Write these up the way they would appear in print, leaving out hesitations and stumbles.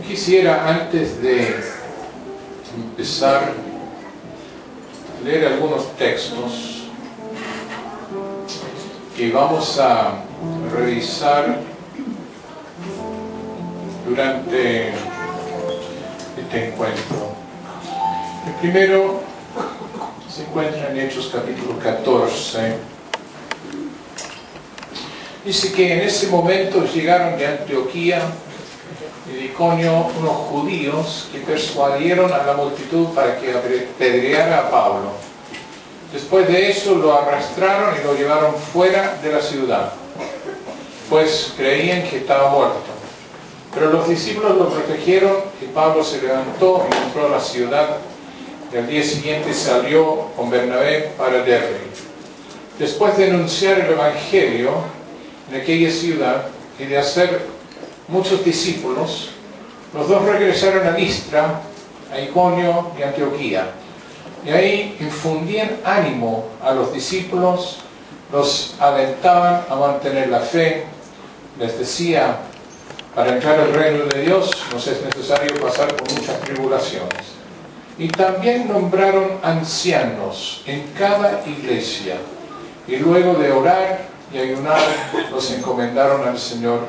Quisiera, antes de empezar, leer algunos textos que vamos a revisar durante este encuentro. El primero se encuentra en Hechos capítulo 14. Dice que en ese momento llegaron de Antioquía y de Iconio unos judíos que persuadieron a la multitud para que apedreara a Pablo. Después de eso lo arrastraron y lo llevaron fuera de la ciudad, pues creían que estaba muerto. Pero los discípulos lo protegieron y Pablo se levantó y entró a la ciudad y al día siguiente salió con Bernabé para Derbe. Después de anunciar el evangelio en aquella ciudad y de hacer muchos discípulos, los dos regresaron a Listra, a Iconio y Antioquía. Y ahí infundían ánimo a los discípulos, los alentaban a mantener la fe, les decía: para entrar al reino de Dios nos es necesario pasar por muchas tribulaciones. Y también nombraron ancianos en cada iglesia, y luego de orar y ayunar los encomendaron al Señor,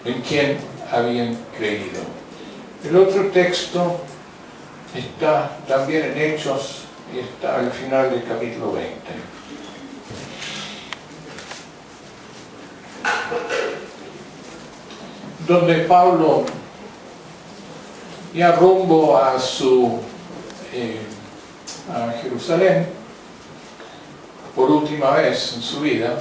en quien habían creído. El otro texto está también en Hechos y está al final del capítulo 20. Donde Pablo, ya rumbo a Jerusalén, por última vez en su vida,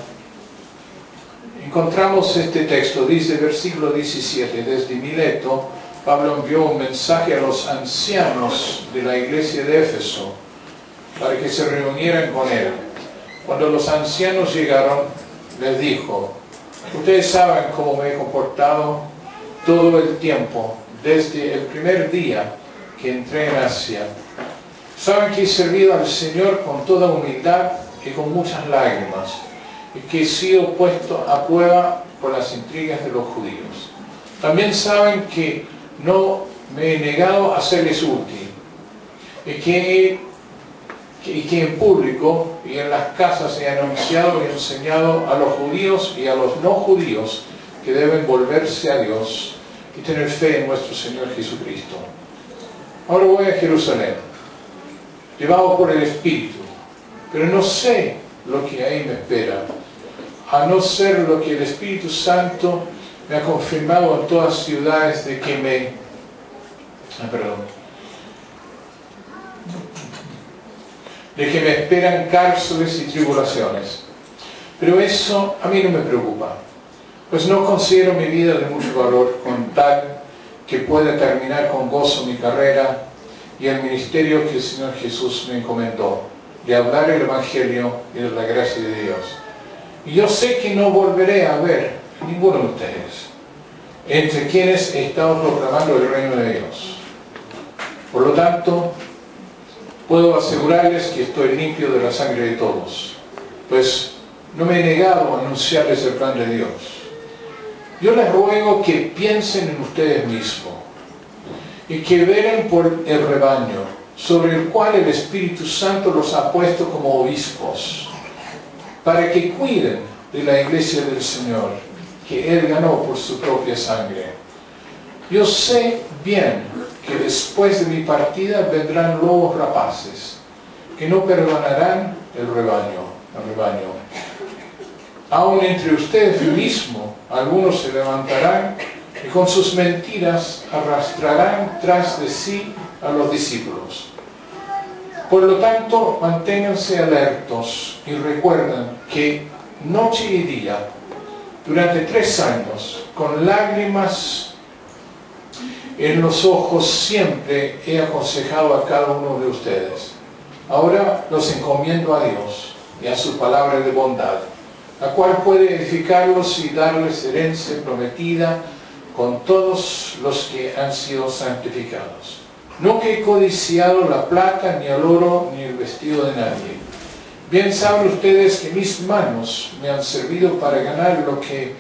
encontramos este texto. Dice, versículo 17, desde Mileto, Pablo envió un mensaje a los ancianos de la iglesia de Éfeso para que se reunieran con él. Cuando los ancianos llegaron, les dijo: ustedes saben cómo me he comportado todo el tiempo, desde el primer día que entré en Asia. Saben que he servido al Señor con toda humildad y con muchas lágrimas, y que he sido puesto a prueba por las intrigas de los judíos. También saben que no me he negado a serles útil, y que en público y en las casas he anunciado y enseñado a los judíos y a los no judíos que deben volverse a Dios y tener fe en nuestro Señor Jesucristo. Ahora voy a Jerusalén, llevado por el Espíritu, pero no sé lo que ahí me espera, a no ser lo que el Espíritu Santo me ha confirmado en todas ciudades de que me esperan cárceles y tribulaciones. Pero eso a mí no me preocupa, pues no considero mi vida de mucho valor con tal que pueda terminar con gozo mi carrera y el ministerio que el Señor Jesús me encomendó, de hablar el Evangelio y de la gracia de Dios. Y yo sé que no volveré a ver a ninguno de ustedes, entre quienes he estado proclamando el reino de Dios. Por lo tanto, puedo asegurarles que estoy limpio de la sangre de todos, pues no me he negado a anunciarles el plan de Dios. Yo les ruego que piensen en ustedes mismos y que velen por el rebaño, sobre el cual el Espíritu Santo los ha puesto como obispos, para que cuiden de la iglesia del Señor, que Él ganó por su propia sangre. Yo sé bien que después de mi partida vendrán lobos rapaces, que no perdonarán el rebaño. Aún entre ustedes mismos algunos se levantarán y con sus mentiras arrastrarán tras de sí a los discípulos. Por lo tanto, manténganse alertos y recuerden que noche y día, durante 3 años, con lágrimas en los ojos, siempre he aconsejado a cada uno de ustedes. Ahora los encomiendo a Dios y a su palabra de bondad, la cual puede edificarlos y darles herencia prometida con todos los que han sido santificados. No que he codiciado la plata, ni el oro, ni el vestido de nadie. Bien saben ustedes que mis manos me han servido para ganar lo que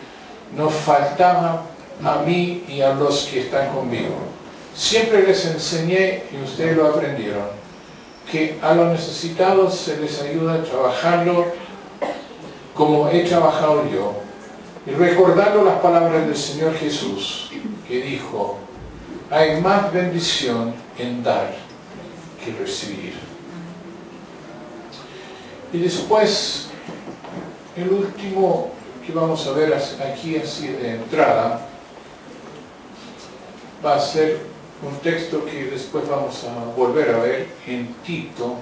nos faltaba a mí y a los que están conmigo. Siempre les enseñé, y ustedes lo aprendieron, que a los necesitados se les ayuda a trabajarlo como he trabajado yo. Y recordando las palabras del Señor Jesús, que dijo, hay más bendición en dar que recibir. Y después, el último que vamos a ver aquí así de entrada, va a ser un texto que después vamos a volver a ver en Tito,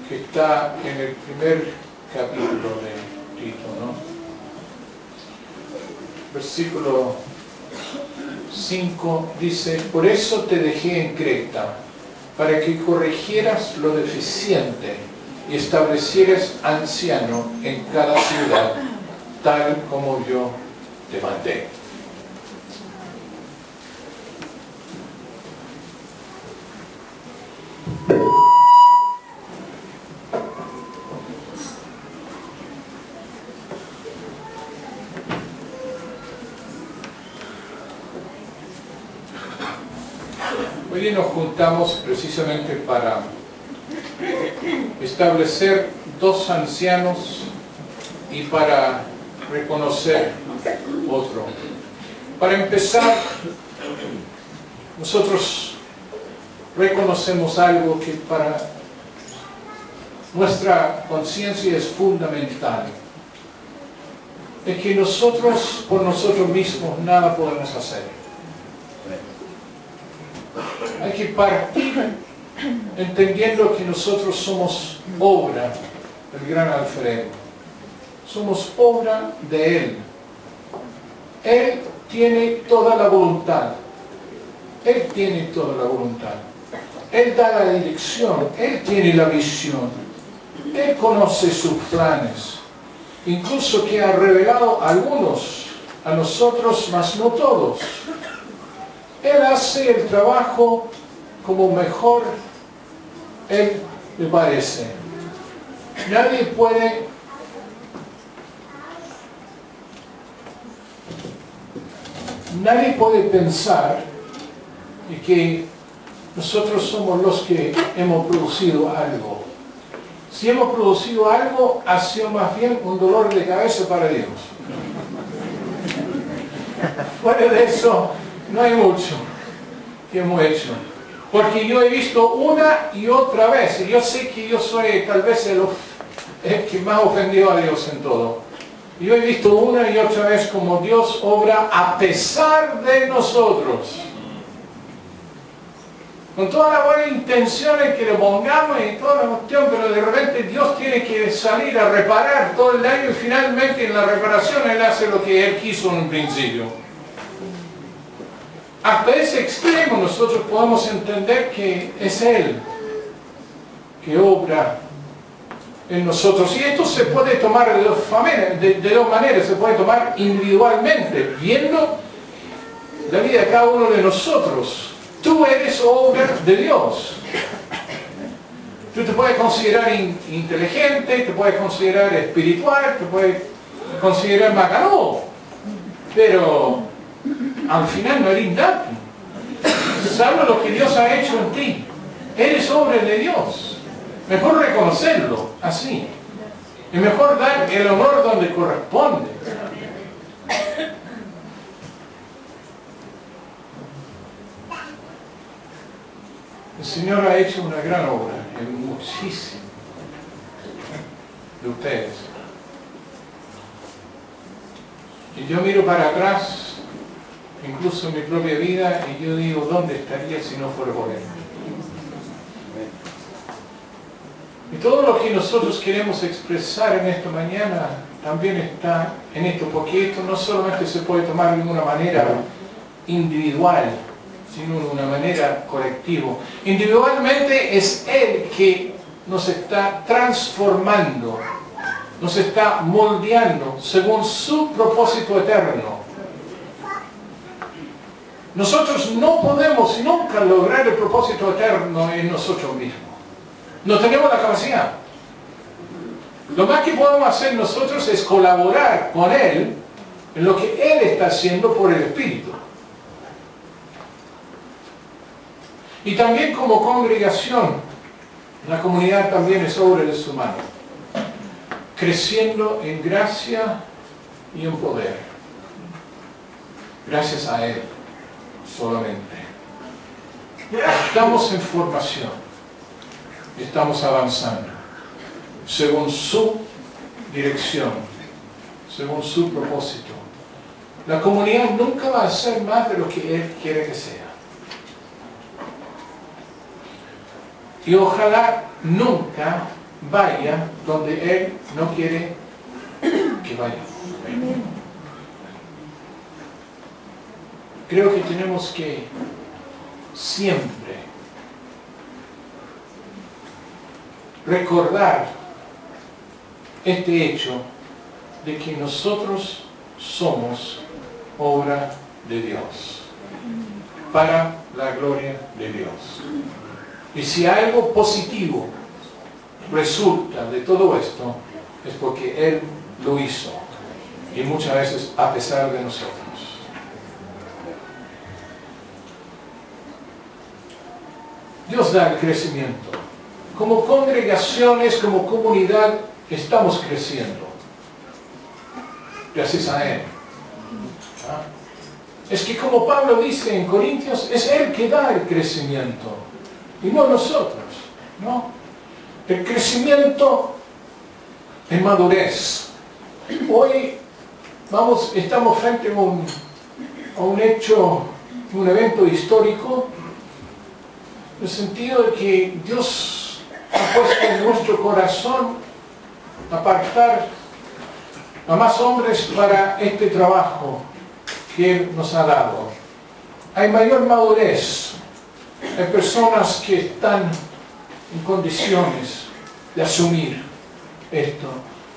que está en el primer capítulo de Tito, ¿no? Versículo 5 dice, por eso te dejé en Creta, para que corrigieras lo deficiente y establecieras anciano en cada ciudad, tal como yo te mandé. Hoy día nos juntamos precisamente para establecer dos ancianos y para reconocer otro. Para empezar, nosotros reconocemos algo que para nuestra conciencia es fundamental. Es que nosotros, por nosotros mismos, nada podemos hacer. Hay que partir entendiendo que nosotros somos obra del gran Alfredo. Somos obra de Él. Él tiene toda la voluntad. Él tiene toda la voluntad. Él da la dirección. Él tiene la visión. Él conoce sus planes. Incluso que ha revelado algunos a nosotros, mas no todos. Él hace el trabajo como mejor Él le parece. Nadie puede pensar que nosotros somos los que hemos producido algo. Si hemos producido algo, ha sido más bien un dolor de cabeza para Dios. Fuera de eso, no hay mucho que hemos hecho. Porque yo he visto una y otra vez, y yo sé que yo soy tal vez el que más ofendió a Dios en todo. Yo he visto una y otra vez como Dios obra a pesar de nosotros. Con toda la buena intención en que le pongamos y toda la cuestión, pero de repente Dios tiene que salir a reparar todo el daño y finalmente en la reparación Él hace lo que Él quiso en un principio. Hasta ese extremo nosotros podemos entender que es Él que obra en nosotros. Y esto se puede tomar de dos maneras. Se puede tomar individualmente, viendo la vida de cada uno de nosotros. Tú eres obra de Dios. Tú te puedes considerar inteligente, te puedes considerar espiritual, te puedes considerar macanudo, pero al final no eres nada. Sabes lo que Dios ha hecho en ti. Eres obra de Dios. Mejor reconocerlo así. Y mejor dar el honor donde corresponde. El Señor ha hecho una gran obra en muchísimos de ustedes. Y yo miro para atrás, incluso en mi propia vida, y yo digo, ¿dónde estaría si no fuera por Él? Y todo lo que nosotros queremos expresar en esta mañana también está en esto, porque esto no solamente se puede tomar de una manera individual, sino de una manera colectiva. Individualmente es Él que nos está transformando, nos está moldeando según su propósito eterno. Nosotros no podemos nunca lograr el propósito eterno en nosotros mismos. No tenemos la capacidad. Lo más que podemos hacer nosotros es colaborar con Él en lo que Él está haciendo por el Espíritu. Y también como congregación, la comunidad también es obra de su mano, creciendo en gracia y en poder. Gracias a Él solamente. Estamos en formación, estamos avanzando, según su dirección, según su propósito. La comunidad nunca va a ser más de lo que Él quiere que sea. Y ojalá nunca vaya donde Él no quiere que vaya. Creo que tenemos que siempre recordar este hecho de que nosotros somos obra de Dios, para la gloria de Dios. Y si algo positivo resulta de todo esto, es porque Él lo hizo, y muchas veces a pesar de nosotros. Dios da el crecimiento. Como congregaciones, como comunidad, estamos creciendo. Gracias a Él. ¿Ah? Es que como Pablo dice en Corintios, es Él que da el crecimiento, y no nosotros, ¿no? El crecimiento en madurez. Hoy estamos frente a un hecho, un evento histórico, en el sentido de que Dios ha puesto en nuestro corazón apartar a más hombres para este trabajo que Él nos ha dado. Hay mayor madurez, hay personas que están en condiciones de asumir esto.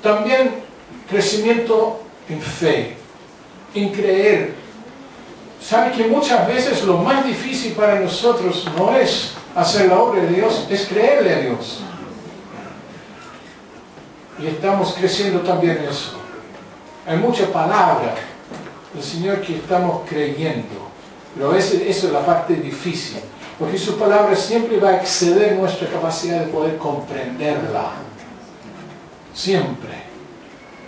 También crecimiento en fe, en creer. ¿Sabe que muchas veces lo más difícil para nosotros no es hacer la obra de Dios, es creerle a Dios? Y estamos creciendo también en eso. Hay mucha palabra del Señor que estamos creyendo, pero eso es la parte difícil, porque su palabra siempre va a exceder nuestra capacidad de poder comprenderla. Siempre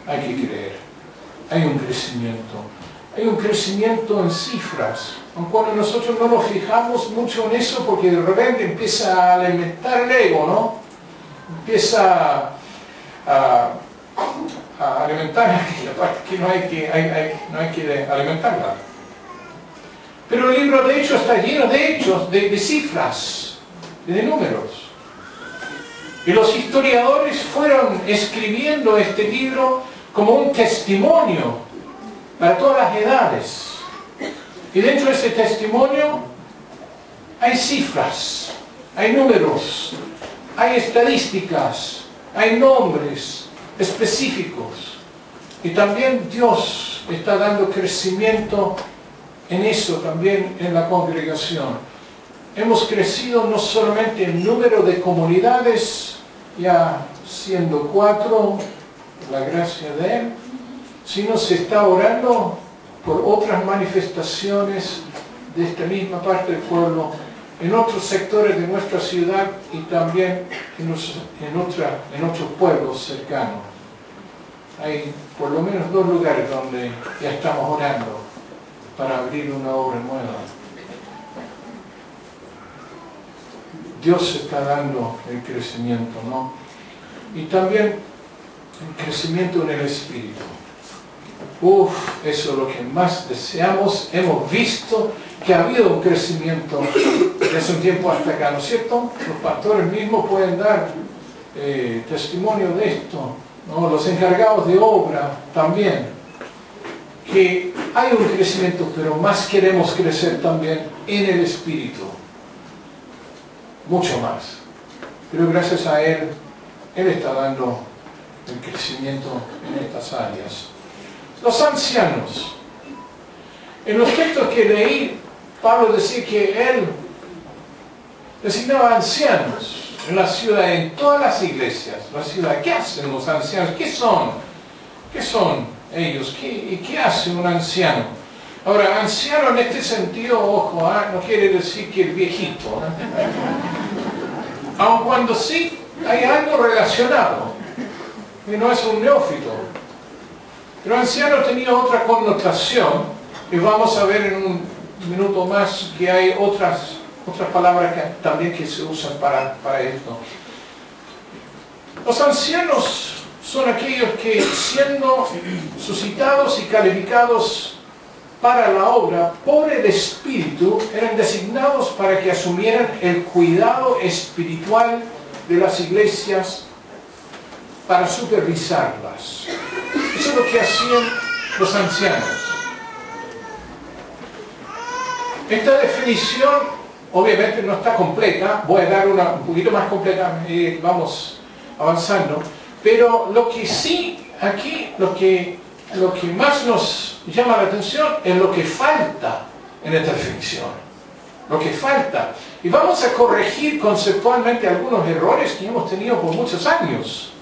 hay que creer. Hay un crecimiento. Hay un crecimiento en cifras, aun cuando nosotros no nos fijamos mucho en eso, porque de repente empieza a alimentar el ego, ¿no? Empieza a alimentar la parte que no hay que alimentarla. Pero el libro de Hechos está lleno de hechos, de cifras, de números. Y los historiadores fueron escribiendo este libro como un testimonio para todas las edades. Y dentro de ese testimonio hay cifras, hay números, hay estadísticas, hay nombres específicos. Y también Dios está dando crecimiento en eso también en la congregación. Hemos crecido no solamente en número de comunidades, ya siendo 4, la gracia de Él, sino se está orando por otras manifestaciones de esta misma parte del pueblo, en otros sectores de nuestra ciudad y también en otros pueblos cercanos. Hay por lo menos 2 lugares donde ya estamos orando para abrir una obra nueva. Dios está dando el crecimiento, ¿no? Y también el crecimiento en el Espíritu. Eso es lo que más deseamos. Hemos visto que ha habido un crecimiento desde un tiempo hasta acá, ¿no es cierto? Los pastores mismos pueden dar testimonio de esto, ¿no? Los encargados de obra también. Que hay un crecimiento, pero más queremos crecer también en el Espíritu. Mucho más. Pero gracias a Él, Él está dando el crecimiento en estas áreas. Los ancianos. En los textos que leí, Pablo decía que Él designaba ancianos en la ciudad, en todas las iglesias. La ciudad, ¿qué hacen los ancianos? ¿Qué son? ¿Qué son? ellos. ¿Y qué hace un anciano? Ahora, anciano en este sentido, ojo, no quiere decir que el viejito, aun cuando sí hay algo relacionado, y no es un neófito. Pero anciano tenía otra connotación, y vamos a ver en un minuto más que hay otras palabras también que se usan para esto. Los ancianos son aquellos que, siendo suscitados y calificados para la obra por el Espíritu, eran designados para que asumieran el cuidado espiritual de las iglesias para supervisarlas. Eso es lo que hacían los ancianos. Esta definición obviamente no está completa, voy a dar una un poquito más completa y vamos avanzando, pero lo que sí aquí, lo que más nos llama la atención es lo que falta en esta definición, lo que falta, y vamos a corregir conceptualmente algunos errores que hemos tenido por muchos años,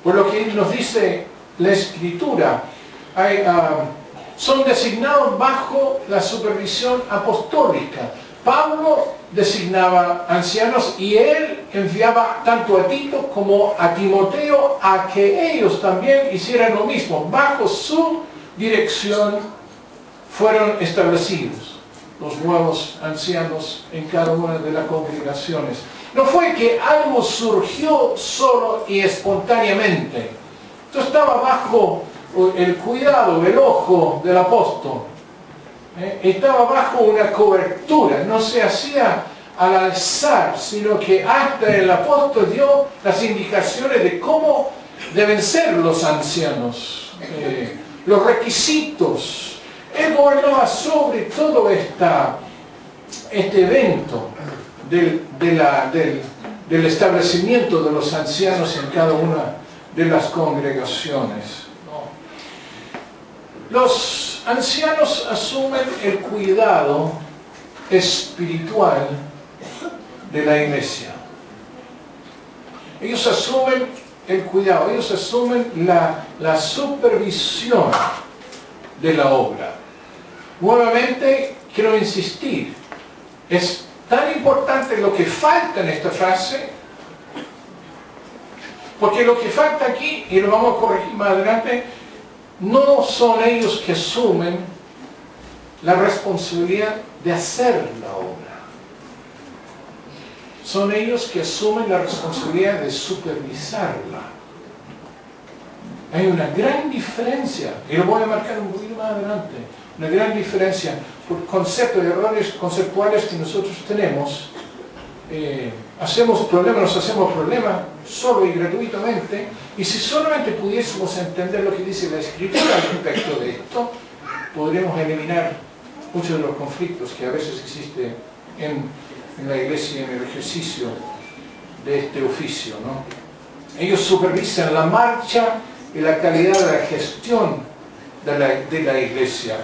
por lo que nos dice la Escritura. Son designados bajo la supervisión apostólica. Pablo designaba ancianos y él enviaba tanto a Tito como a Timoteo a que ellos también hicieran lo mismo. Bajo su dirección fueron establecidos los nuevos ancianos en cada una de las congregaciones. No fue que algo surgió solo y espontáneamente. Esto estaba bajo el cuidado, el ojo del apóstol. Estaba bajo una cobertura, no se hacía al azar, sino que hasta el apóstol dio las indicaciones de cómo deben ser los ancianos, los requisitos. Él gobernaba sobre todo este evento del establecimiento de los ancianos en cada una de las congregaciones. Los ancianos asumen el cuidado espiritual de la iglesia. Ellos asumen el cuidado, ellos asumen la supervisión de la obra. Nuevamente, quiero insistir, es tan importante lo que falta en esta frase, porque lo que falta aquí, y lo vamos a corregir más adelante, no son ellos que asumen la responsabilidad de hacer la obra. Son ellos que asumen la responsabilidad de supervisarla. Hay una gran diferencia, y lo voy a marcar un poquito más adelante, una gran diferencia por conceptos, errores conceptuales que nosotros tenemos. Nos hacemos problemas solo y gratuitamente, y si solamente pudiésemos entender lo que dice la Escritura al respecto de esto, podríamos eliminar muchos de los conflictos que a veces existen en la iglesia, en el ejercicio de este oficio, ¿no? Ellos supervisan la marcha y la calidad de la gestión de la iglesia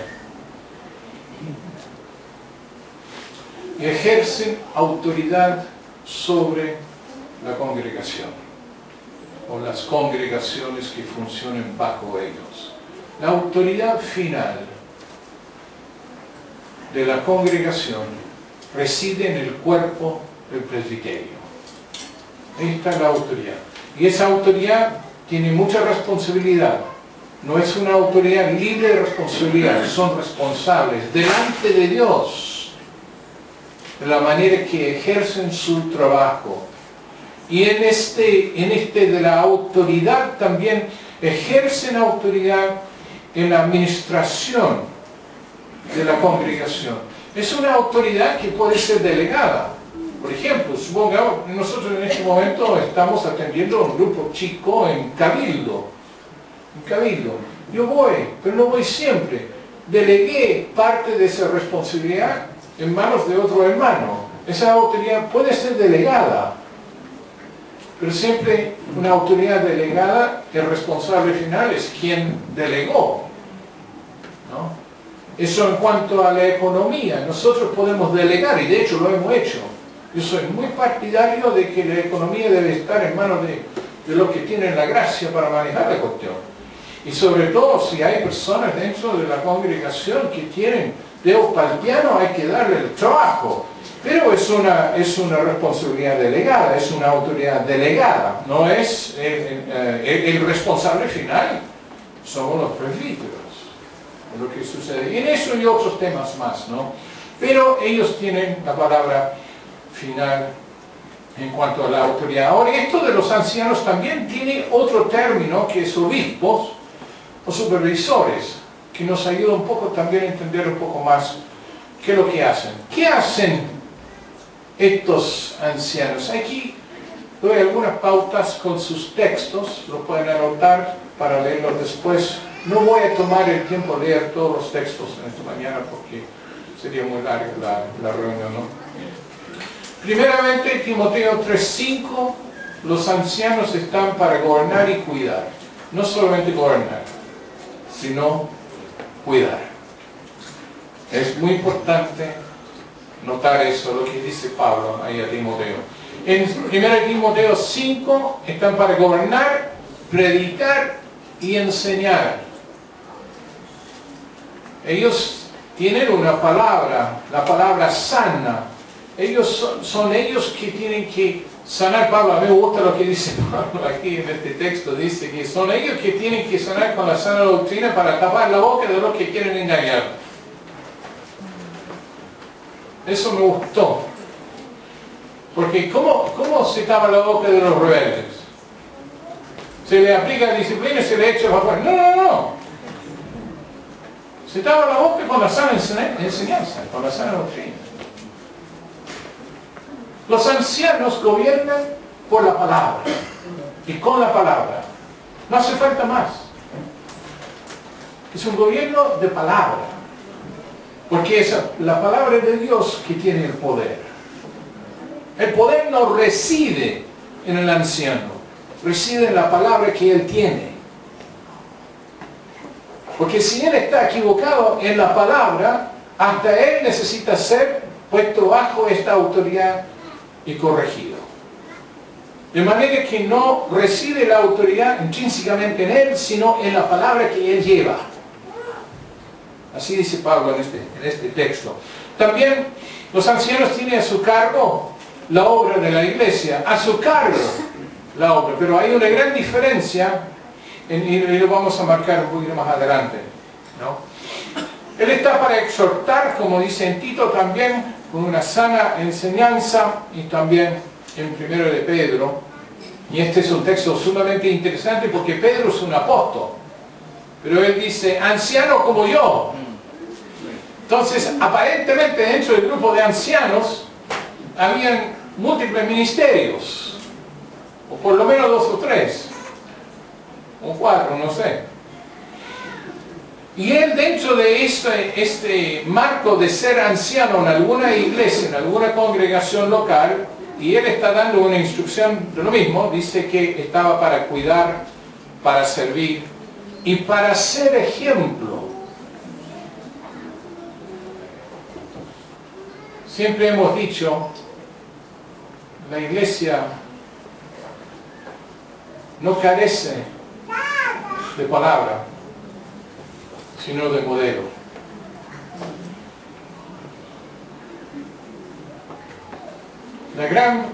y ejercen autoridad sobre la congregación o las congregaciones que funcionen bajo ellos. La autoridad final de la congregación reside en el cuerpo del presbiterio. Ahí está la autoridad. Y esa autoridad tiene mucha responsabilidad. No es una autoridad libre de responsabilidad, son responsables delante de Dios de la manera que ejercen su trabajo. Y en este de la autoridad también ejercen autoridad en la administración de la congregación. Es una autoridad que puede ser delegada. Por ejemplo, supongamos, nosotros en este momento estamos atendiendo a un grupo chico en Cabildo. Yo voy, pero no voy siempre. Delegué parte de esa responsabilidad en manos de otro hermano. Esa autoridad puede ser delegada, pero siempre una autoridad delegada, el responsable final es quien delegó, ¿no? Eso en cuanto a la economía. Nosotros podemos delegar, y de hecho lo hemos hecho. Yo soy muy partidario de que la economía debe estar en manos de los que tienen la gracia para manejar la cuestión. Y sobre todo si hay personas dentro de la congregación que tienen dedos para el piano, hay que darle el trabajo. Pero es una responsabilidad delegada, es una autoridad delegada, no es el responsable final, somos los presbíteros, es lo que sucede. Y en eso y otros temas más, ¿no? Pero ellos tienen la palabra final en cuanto a la autoridad. Ahora, esto de los ancianos también tiene otro término que es obispos o supervisores, que nos ayuda un poco también a entender un poco más qué es lo que hacen. ¿Qué hacen estos ancianos? Aquí doy algunas pautas con sus textos, lo pueden anotar para leerlos después. No voy a tomar el tiempo de leer todos los textos en esta mañana porque sería muy larga la reunión, ¿no? Primeramente, Timoteo 3:5, los ancianos están para gobernar y cuidar. No solamente gobernar, sino cuidar. Es muy importante notar eso, lo que dice Pablo ahí a Timoteo. En 1 Timoteo 5 están para gobernar, predicar y enseñar. Ellos tienen una palabra, la palabra sana. Ellos son ellos que tienen que sanar. Pablo, a mí me gusta lo que dice Pablo aquí en este texto, dice que son ellos que tienen que sanar con la sana doctrina para tapar la boca de los que quieren engañar. Eso me gustó. Porque ¿cómo se tapa la boca de los rebeldes? Se le aplica disciplina y se le echa para afuera. No. Se tapa la boca con la sana enseñanza, con la sana doctrina. Los ancianos gobiernan por la palabra y con la palabra. No hace falta más. Es un gobierno de palabra. Porque es la palabra de Dios que tiene el poder. El poder no reside en el anciano, reside en la palabra que él tiene. Porque si él está equivocado en la palabra, hasta él necesita ser puesto bajo esta autoridad y corregido. De manera que no reside la autoridad intrínsecamente en él, sino en la palabra que él lleva. Así dice Pablo en este texto. También los ancianos tienen a su cargo la obra de la iglesia, a su cargo la obra, pero hay una gran diferencia, y lo vamos a marcar un poquito más adelante, ¿no? Él está para exhortar, como dice en Tito también, con una sana enseñanza, y también en 1 de Pedro, y este es un texto sumamente interesante porque Pedro es un apóstol, pero él dice, anciano como yo. Entonces, aparentemente dentro del grupo de ancianos habían múltiples ministerios, o por lo menos 2 o 3, o 4, no sé. Y él, dentro de este marco de ser anciano en alguna iglesia, en alguna congregación local, y él está dando una instrucción de lo mismo, dice que estaba para cuidar, para servir y para ser ejemplo. Siempre hemos dicho, la iglesia no carece de palabra, sino de modelo. La gran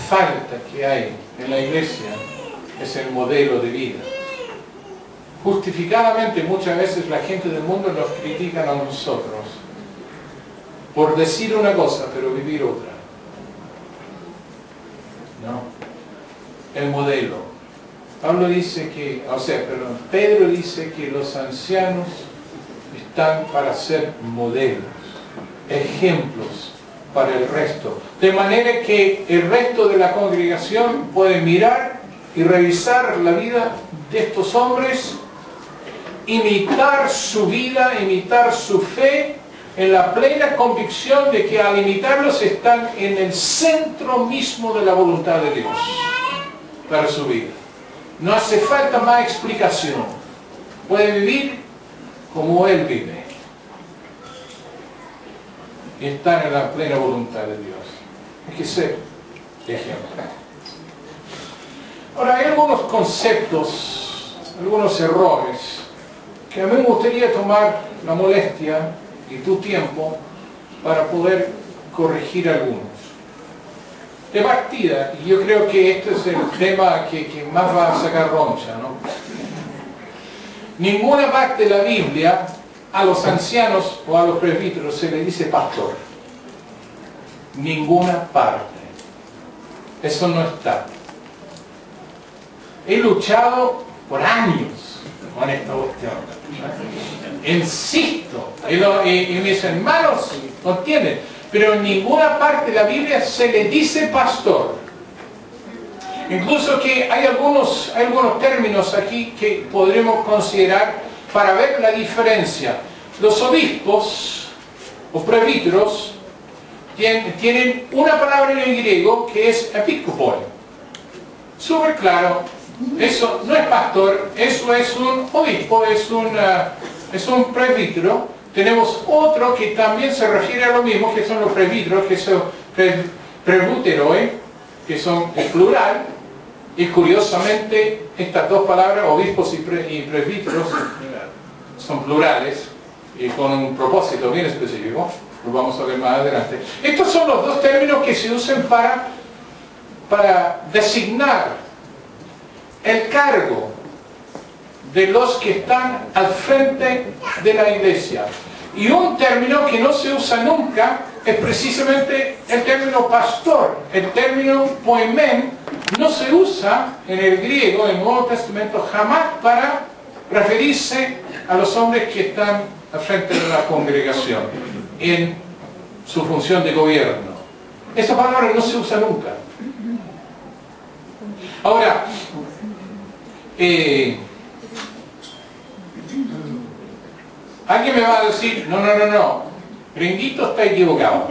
falta que hay en la iglesia es el modelo de vida. Justificadamente muchas veces la gente del mundo nos critica a nosotros por decir una cosa pero vivir otra. No. El modelo. Pablo dice que, Pedro dice que los ancianos están para ser modelos, ejemplos para el resto. De manera que el resto de la congregación puede mirar y revisar la vida de estos hombres, imitar su vida, imitar su fe, en la plena convicción de que al imitarlos están en el centro mismo de la voluntad de Dios para su vida. No hace falta más explicación. Puede vivir como Él vive y estar en la plena voluntad de Dios. Hay que ser ejemplo. Ahora, hay algunos conceptos algunos errores que a mí me gustaría tomar la molestia y tu tiempo para poder corregir algunos. De partida, y yo creo que este es el tema que más va a sacar roncha, ¿no? Ninguna parte de la Biblia a los ancianos o a los presbíteros se le dice pastor. Ninguna parte. Eso no está. He luchado por años con esta cuestión. Insisto, y mis hermanos lo entienden, pero en ninguna parte de la Biblia se le dice pastor. Incluso que hay algunos términos aquí que podremos considerar para ver la diferencia. Los obispos o presbíteros tienen una palabra en el griego que es episkopoi. Súper claro, eso no es pastor, eso es un obispo, es un presbítero. Tenemos otro que también se refiere a lo mismo, que son los presbíteros, que son presbuteroi, que son el plural. Y curiosamente, estas dos palabras, obispos y presbíteros, son plurales y con un propósito bien específico. Lo vamos a ver más adelante. Estos son los dos términos que se usan para designar el cargo de los que están al frente de la iglesia. Y un término que no se usa nunca es precisamente el término pastor. El término poimen no se usa en el griego, en el Nuevo Testamento, jamás para referirse a los hombres que están al frente de la congregación en su función de gobierno. Esa palabra no se usa nunca. Ahora, alguien me va a decir, no, Gringuito está equivocado.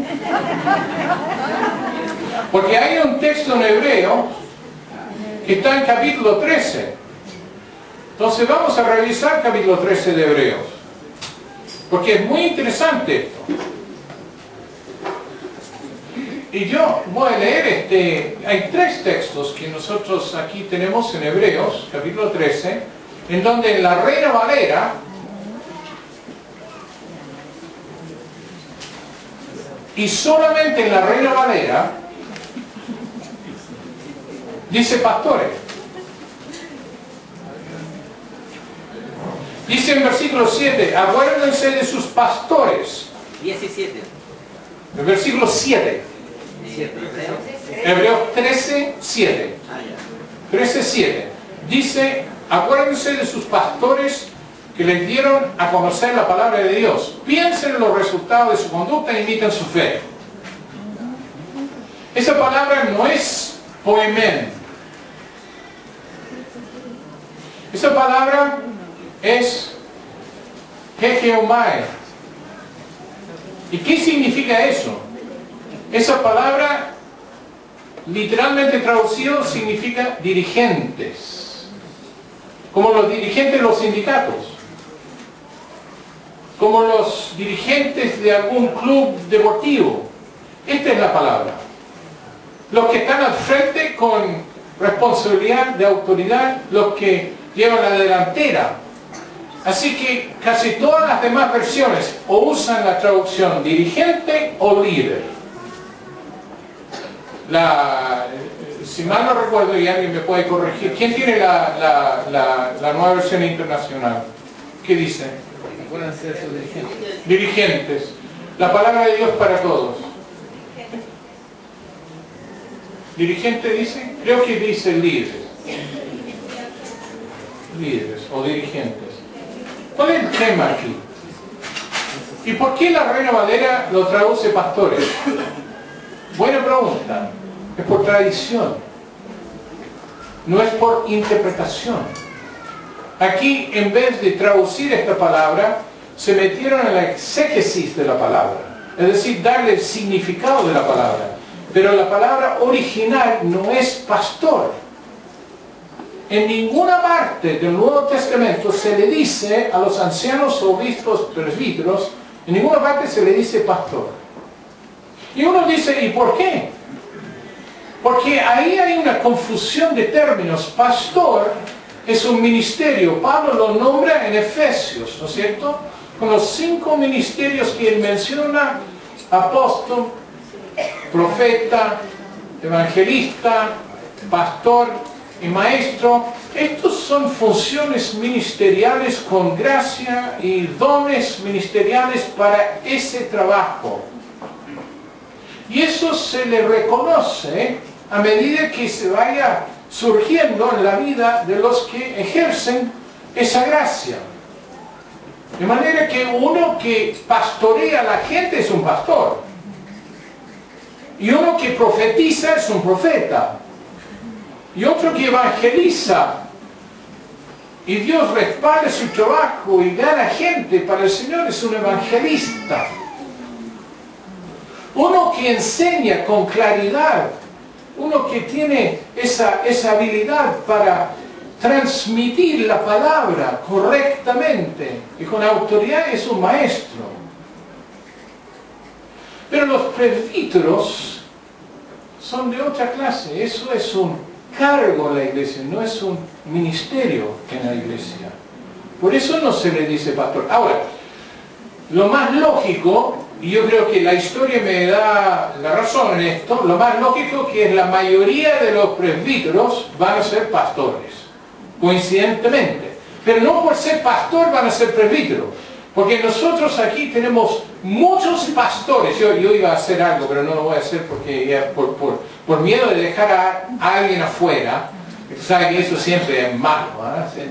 Porque hay un texto en hebreo que está en capítulo 13. Entonces vamos a revisar capítulo 13 de Hebreos. Porque es muy interesante esto. Y yo voy a leer hay tres textos que nosotros aquí tenemos en Hebreos, capítulo 13, en donde en la Reina Valera y solamente en la Reina Valera dice pastores. Dice en versículo 7, acuérdense de sus pastores. 17. El versículo 7. Hebreos 13, 7. 13, 7. Dice, acuérdense de sus pastores que les dieron a conocer la palabra de Dios. Piensen en los resultados de su conducta e imiten su fe. Esa palabra no es poimen. Esa palabra es hegeomai. ¿Y qué significa eso? Esa palabra, literalmente traducido, significa dirigentes. Como los dirigentes de los sindicatos. Como los dirigentes de algún club deportivo. Esta es la palabra. Los que están al frente con responsabilidad de autoridad, los que llevan la delantera. Así que casi todas las demás versiones o usan la traducción dirigente o líder. Si mal no recuerdo y alguien me puede corregir, ¿quién tiene la nueva versión internacional? ¿Qué dice? Dirigentes. La palabra de Dios para todos. ¿Dirigente dice? Creo que dice líderes. Líderes o dirigentes. ¿Cuál es el tema aquí? ¿Y por qué la Reina Valera lo traduce pastores? Buena pregunta. Es por tradición. No es por interpretación. Aquí, en vez de traducir esta palabra, se metieron en la exégesis de la palabra. Es decir, darle el significado de la palabra. Pero la palabra original no es pastor. En ninguna parte del Nuevo Testamento se le dice a los ancianos, obispos, presbíteros, en ninguna parte se le dice pastor. Y uno dice, ¿y por qué? Porque ahí hay una confusión de términos. Pastor es un ministerio. Pablo lo nombra en Efesios, ¿no es cierto? Con los 5 ministerios que él menciona: apóstol, profeta, evangelista, pastor y maestro. Estos son funciones ministeriales con gracia y dones ministeriales para ese trabajo. Y eso se le reconoce a medida que se vaya surgiendo en la vida de los que ejercen esa gracia. De manera que uno que pastorea a la gente es un pastor. Y uno que profetiza es un profeta. Y otro que evangeliza y Dios respalda su trabajo y gana gente para el Señor es un evangelista. Uno que enseña con claridad, uno que tiene esa habilidad para transmitir la palabra correctamente y con autoridad, es un maestro. Pero los presbíteros son de otra clase. Eso es un cargo en la iglesia, no es un ministerio en la iglesia. Por eso no se le dice pastor. Ahora, lo más lógico, y yo creo que la historia me da la razón en esto, lo más lógico que es la mayoría de los presbíteros van a ser pastores, coincidentemente. Pero no por ser pastor van a ser presbíteros, porque nosotros aquí tenemos muchos pastores. Yo iba a hacer algo, pero no lo voy a hacer porque ya por miedo de dejar a alguien afuera. Sabe que eso siempre es malo, ¿eh?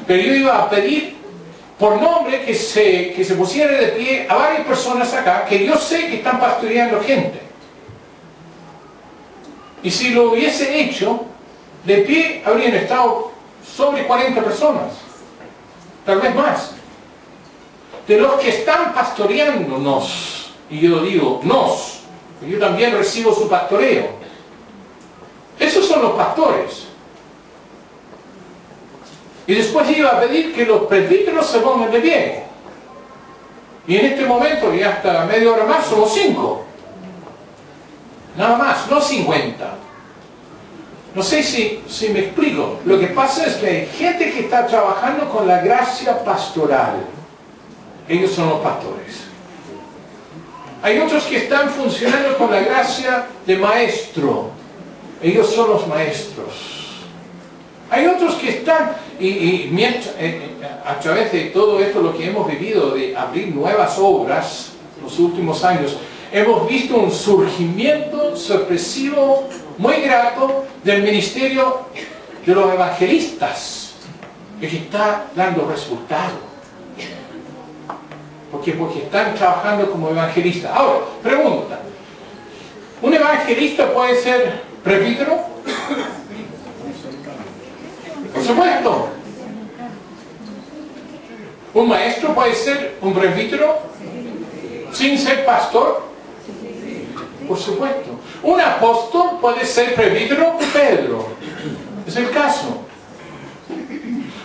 Pero yo iba a pedir por nombre que se pusiera de pie a varias personas acá que yo sé que están pastoreando gente. Y si lo hubiese hecho, de pie habrían estado sobre 40 personas, tal vez más. De los que están pastoreándonos, y yo digo nos, yo también recibo su pastoreo. Esos son los pastores. Y después iba a pedir que los presbíteros se pongan de pie. Y en este momento, y hasta media hora más, somos 5. Nada más, no 50. No sé si me explico. Lo que pasa es que hay gente que está trabajando con la gracia pastoral. Ellos son los pastores. Hay otros que están funcionando con la gracia de maestro. Ellos son los maestros. Hay otros que están, a través de todo esto, lo que hemos vivido, de abrir nuevas obras en los últimos años, hemos visto un surgimiento sorpresivo, muy grato, del ministerio de los evangelistas, que está dando resultados. Porque están trabajando como evangelistas. Ahora, pregunta, ¿un evangelista puede ser presbítero? Por supuesto. ¿Un maestro puede ser un presbítero sin ser pastor? Por supuesto. ¿Un apóstol puede ser presbítero? Pedro. Es el caso.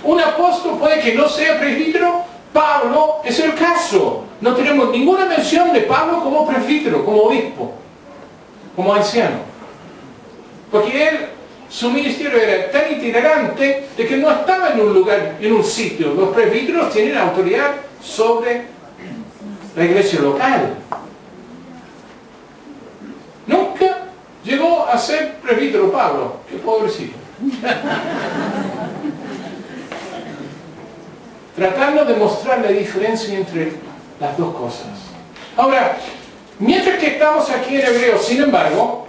¿Un apóstol puede que no sea presbítero? Pablo es el caso. No tenemos ninguna mención de Pablo como presbítero, como obispo, como anciano. Porque él, su ministerio era tan itinerante de que no estaba en un lugar, en un sitio. Los presbíteros tienen autoridad sobre la iglesia local. Nunca llegó a ser presbítero Pablo. Qué pobrecito. Tratando de mostrar la diferencia entre las dos cosas. Ahora, mientras que estamos aquí en hebreo, sin embargo,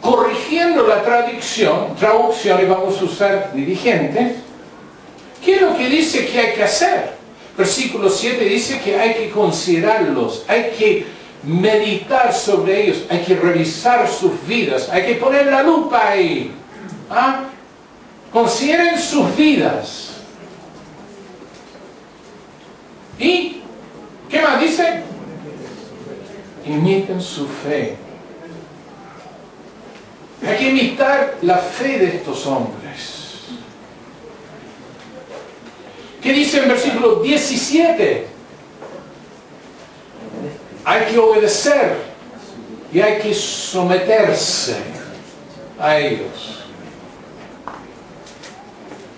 corrigiendo la traducción, y vamos a usar dirigentes, ¿qué es lo que dice que hay que hacer? Versículo 7 dice que hay que considerarlos, hay que meditar sobre ellos, hay que revisar sus vidas, hay que poner la lupa ahí. ¿Ah? Consideren sus vidas. ¿Y qué más dice? Imiten su fe. Hay que imitar la fe de estos hombres. ¿Qué dice en versículo 17? Hay que obedecer y hay que someterse a ellos.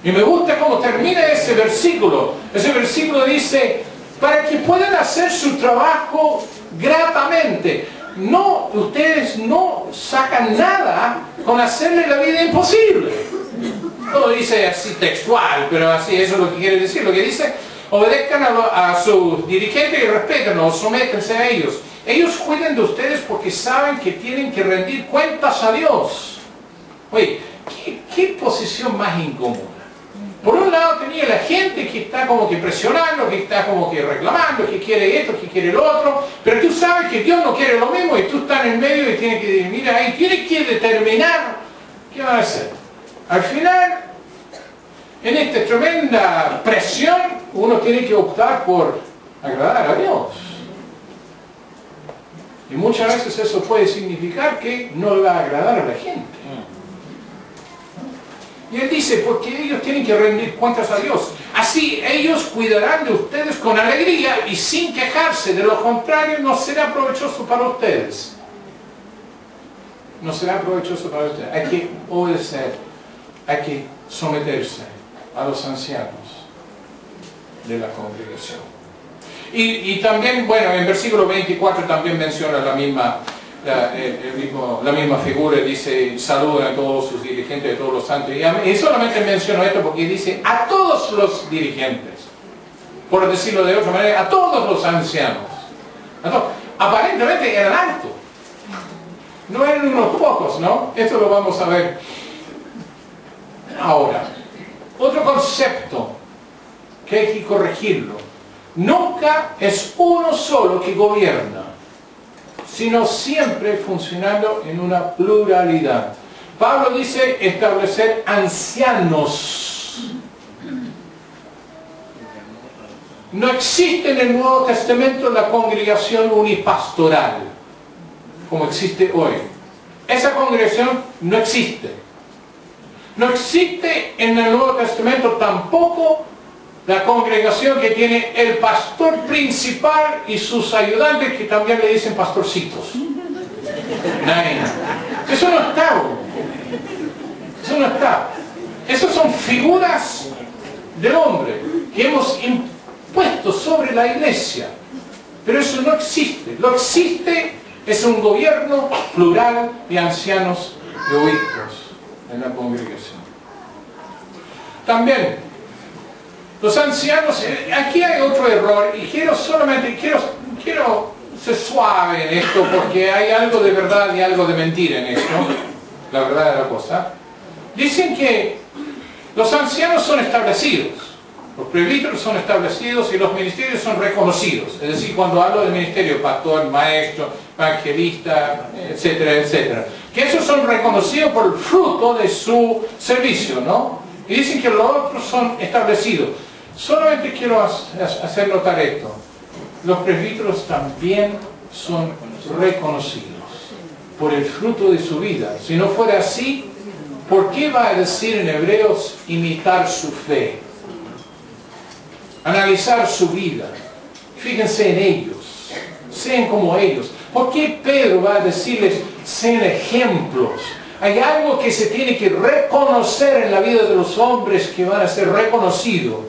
Y me gusta cómo termina ese versículo. Ese versículo dice, para que puedan hacer su trabajo gratamente. No, ustedes no sacan nada con hacerle la vida imposible. No dice así textual, pero así eso es lo que quiere decir. Lo que dice, obedezcan a sus dirigentes y respétenlos, sométense a ellos. Ellos cuidan de ustedes porque saben que tienen que rendir cuentas a Dios. Oye, ¿qué posición más incómoda? Por un lado tenía la gente que está como que presionando, que está como que reclamando, que quiere esto, que quiere lo otro, pero tú sabes que Dios no quiere lo mismo y tú estás en el medio y tienes que decir, mira, ahí tienes que determinar qué va a hacer. Al final, en esta tremenda presión, uno tiene que optar por agradar a Dios. Y muchas veces eso puede significar que no le va a agradar a la gente. Y él dice, porque ellos tienen que rendir cuentas a Dios. Así ellos cuidarán de ustedes con alegría y sin quejarse. De lo contrario, no será provechoso para ustedes. No será provechoso para ustedes. Hay que obedecer, hay que someterse a los ancianos de la congregación. Y también, bueno, en versículo 24 también menciona la misma figura, dice, saluden a todos sus dirigentes, a todos los santos. Y solamente menciono esto porque dice, a todos los dirigentes, por decirlo de otra manera, a todos los ancianos. Aparentemente eran altos. No eran unos pocos, ¿no? Esto lo vamos a ver ahora. Otro concepto que hay que corregirlo. Nunca es uno solo que gobierna, sino siempre funcionando en una pluralidad. Pablo dice establecer ancianos. No existe en el Nuevo Testamento la congregación unipastoral, como existe hoy. Esa congregación no existe. No existe en el Nuevo Testamento tampoco la congregación que tiene el pastor principal y sus ayudantes, que también le dicen pastorcitos. Eso no está. Eso no está. Esas son figuras del hombre que hemos impuesto sobre la iglesia. Pero eso no existe. Lo que existe es un gobierno plural de ancianos y obispos en la congregación. También, los ancianos, aquí hay otro error, y quiero ser suave en esto, porque hay algo de verdad y algo de mentira en esto, la verdad de la cosa. Dicen que los ancianos son establecidos, los presbíteros son establecidos y los ministerios son reconocidos. Es decir, cuando hablo del ministerio, pastor, maestro, evangelista, etcétera, etcétera, que esos son reconocidos por el fruto de su servicio, ¿no? Y dicen que los otros son establecidos. Solamente quiero hacer notar esto. Los presbíteros también son reconocidos por el fruto de su vida. Si no fuera así, ¿por qué va a decir en Hebreos imitar su fe? Analizar su vida. Fíjense en ellos. Sean como ellos. ¿Por qué Pedro va a decirles, sean ejemplos? Hay algo que se tiene que reconocer en la vida de los hombres que van a ser reconocidos.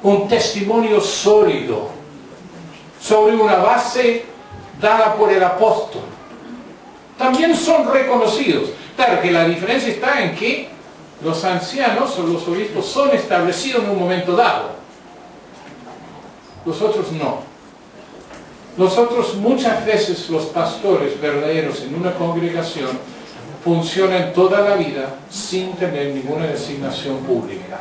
Un testimonio sólido sobre una base dada por el apóstol. También son reconocidos. Claro que la diferencia está en que los ancianos o los obispos son establecidos en un momento dado. Los otros no. Los otros, muchas veces los pastores verdaderos en una congregación funcionan toda la vida sin tener ninguna designación pública.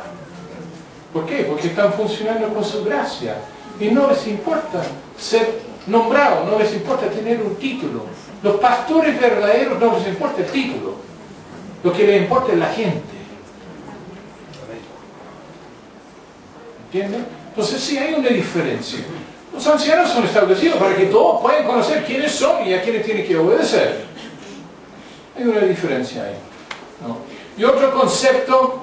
¿Por qué? Porque están funcionando con su gracia y no les importa ser nombrados, no les importa tener un título. Los pastores verdaderos no les importa el título, lo que les importa es la gente. ¿Entienden? Entonces sí hay una diferencia. Los ancianos son establecidos para que todos puedan conocer quiénes son y a quiénes tienen que obedecer. Hay una diferencia ahí, ¿no? Y otro concepto,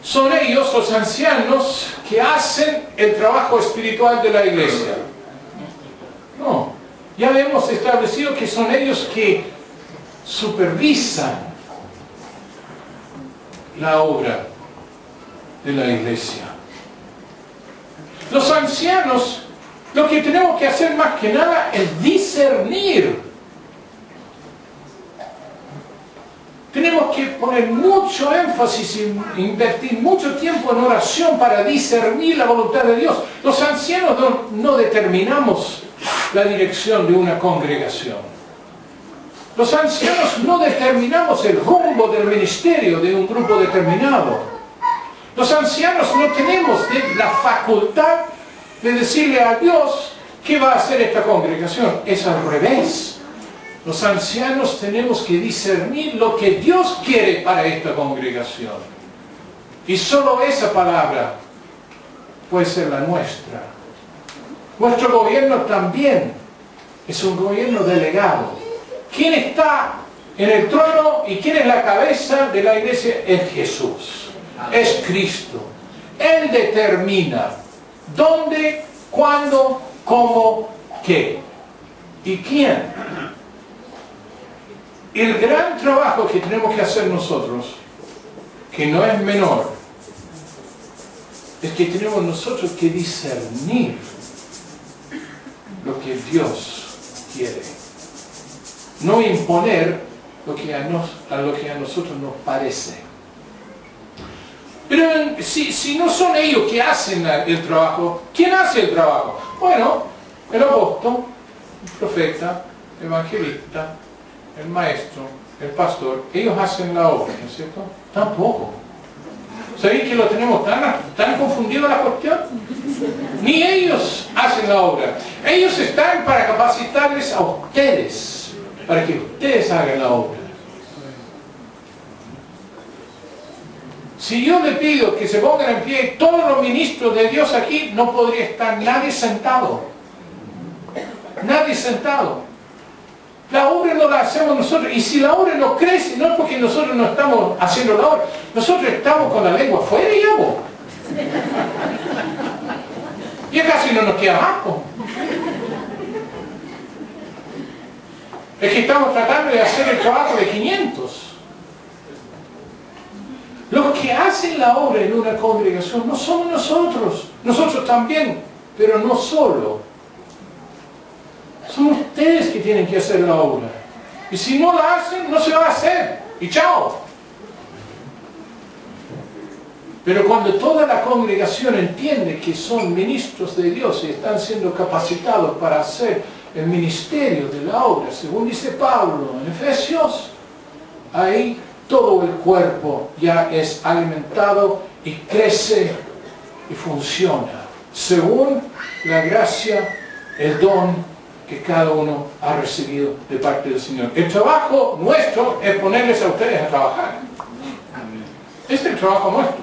son ellos, los ancianos, que hacen el trabajo espiritual de la iglesia. No, ya hemos establecido que son ellos que supervisan la obra de la iglesia. Los ancianos, lo que tenemos que hacer más que nada es discernir. Tenemos que poner mucho énfasis y invertir mucho tiempo en oración para discernir la voluntad de Dios. Los ancianos no determinamos la dirección de una congregación. Los ancianos no determinamos el rumbo del ministerio de un grupo determinado. Los ancianos no tenemos la facultad de decirle a Dios qué va a hacer esta congregación. Es al revés. Los ancianos tenemos que discernir lo que Dios quiere para esta congregación. Y solo esa palabra puede ser la nuestra. Nuestro gobierno también es un gobierno delegado. ¿Quién está en el trono y quién es la cabeza de la iglesia? Es Jesús. Es Cristo. Él determina dónde, cuándo, cómo, qué. ¿Y quién? El gran trabajo que tenemos que hacer nosotros, que no es menor, es que tenemos nosotros que discernir lo que Dios quiere. No imponer lo que a nosotros nos parece. Pero si no son ellos que hacen el trabajo, ¿quién hace el trabajo? Bueno, el apóstol, el profeta, el evangelista, el maestro, el pastor. Ellos hacen la obra, ¿no es cierto? Tampoco. ¿Sabéis que lo tenemos tan confundido la cuestión? Ni ellos hacen la obra. Ellos están para capacitarles a ustedes, para que ustedes hagan la obra. Si yo le pido que se pongan en pie todos los ministros de Dios aquí, no podría estar nadie sentado. Nadie sentado. La obra no la hacemos nosotros. Y si la obra no crece, no es porque nosotros no estamos haciendo la obra. Nosotros estamos con la lengua afuera y hago. Ya casi no nos queda más. Es que estamos tratando de hacer el trabajo de 500. Los que hacen la obra en una congregación no somos nosotros. Nosotros también, pero no solo. Son ustedes que tienen que hacer la obra. Y si no la hacen, no se va a hacer. Y chao. Pero cuando toda la congregación entiende que son ministros de Dios y están siendo capacitados para hacer el ministerio de la obra, según dice Pablo en Efesios, ahí todo el cuerpo ya es alimentado y crece y funciona, según la gracia, el don que cada uno ha recibido de parte del Señor. El trabajo nuestro es ponerles a ustedes a trabajar. Este es el trabajo nuestro.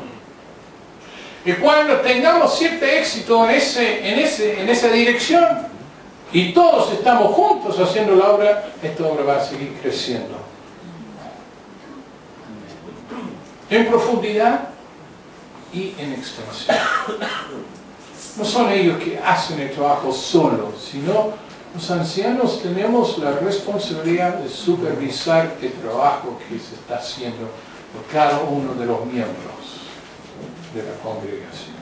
Y cuando tengamos cierto éxito en esa dirección, y todos estamos juntos haciendo la obra, esta obra va a seguir creciendo. En profundidad y en extensión. No son ellos que hacen el trabajo solos, sino los ancianos tenemos la responsabilidad de supervisar el trabajo que se está haciendo por cada uno de los miembros de la congregación.